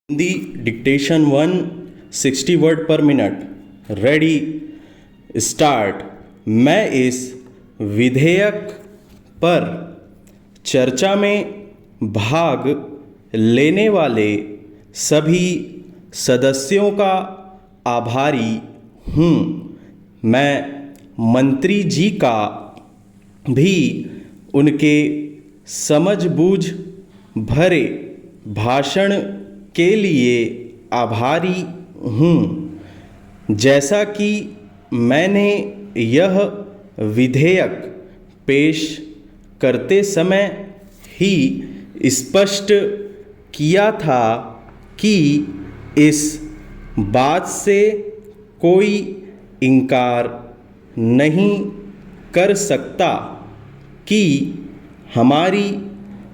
Hindi dictation 160 word पर minute. Ready start. मैं इस विधेयक पर चर्चा में भाग लेने वाले सभी सदस्यों का आभारी हूँ। मैं मंत्री जी का भी उनके समझबूझ भरे भाषण के लिए आभारी हूँ। जैसा कि मैंने यह विधेयक पेश करते समय ही स्पष्ट किया था कि इस बात से कोई इनकार नहीं कर सकता कि हमारी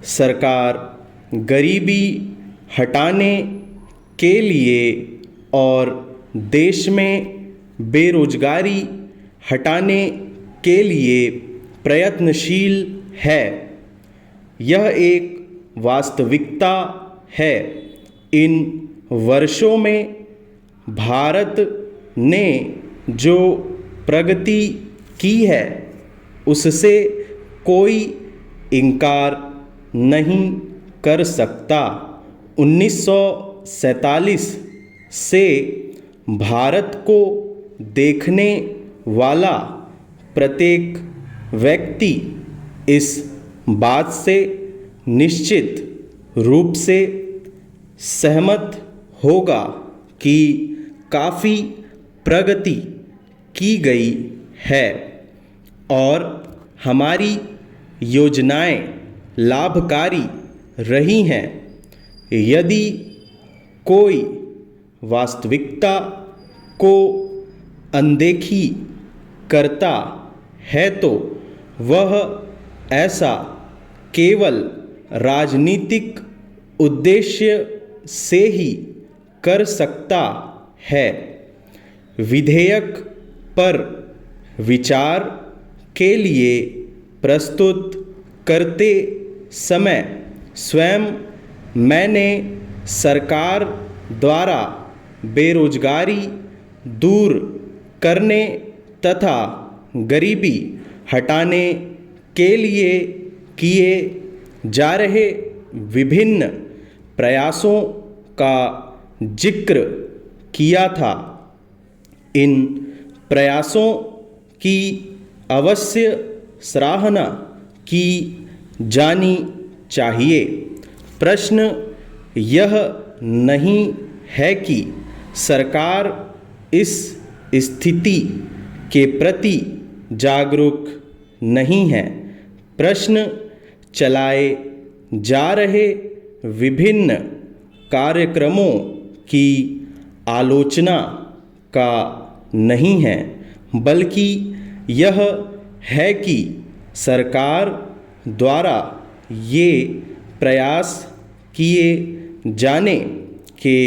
सरकार गरीबी हटाने के लिए और देश में बेरोजगारी हटाने के लिए प्रयत्नशील है। यह एक वास्तविकता है। इन वर्षों में भारत ने जो प्रगति की है उससे कोई इनकार नहीं कर सकता। 1947 से भारत को देखने वाला प्रत्येक व्यक्ति इस बात से निश्चित रूप से सहमत होगा कि काफ़ी प्रगति की गई है और हमारी योजनाएं लाभकारी रही हैं। यदि कोई वास्तविकता को अनदेखी करता है तो वह ऐसा केवल राजनीतिक उद्देश्य से ही कर सकता है। विधेयक पर विचार के लिए प्रस्तुत करते समय स्वयं मैंने सरकार द्वारा बेरोजगारी दूर करने तथा गरीबी हटाने के लिए किए जा रहे विभिन्न प्रयासों का जिक्र किया था। इन प्रयासों की अवश्य सराहना की जानी चाहिए। प्रश्न यह नहीं है कि सरकार इस स्थिति के प्रति जागरूक नहीं है। प्रश्न चलाए जा रहे विभिन्न कार्यक्रमों की आलोचना का नहीं है, बल्कि यह है कि सरकार द्वारा ये प्रयास किए जाने के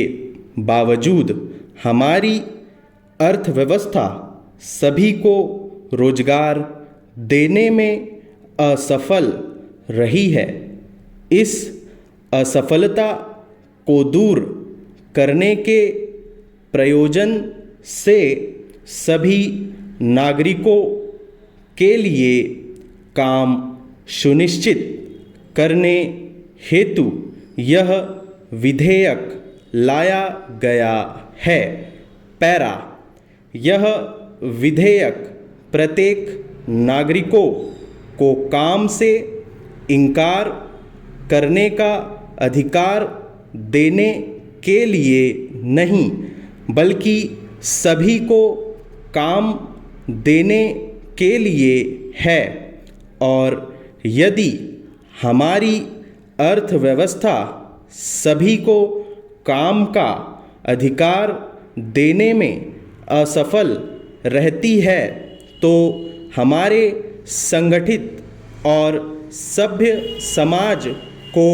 बावजूद हमारी अर्थव्यवस्था सभी को रोजगार देने में असफल रही है। इस असफलता को दूर करने के प्रयोजन से सभी नागरिकों के लिए काम सुनिश्चित करने हेतु यह विधेयक लाया गया है। पैरा। यह विधेयक प्रत्येक नागरिकों को काम से इनकार करने का अधिकार देने के लिए नहीं, बल्कि सभी को काम देने के लिए है। और यदि हमारी अर्थव्यवस्था सभी को काम का अधिकार देने में असफल रहती है तो हमारे संगठित और सभ्य समाज को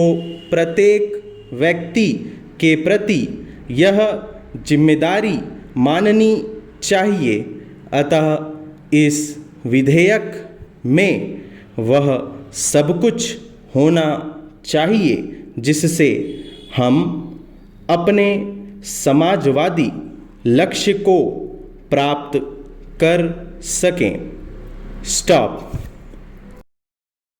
प्रत्येक व्यक्ति के प्रति यह जिम्मेदारी माननी चाहिए। अतः इस विधेयक में वह सब कुछ होना चाहिए जिससे हम अपने समाजवादी लक्ष्य को प्राप्त कर सकें। स्टॉप।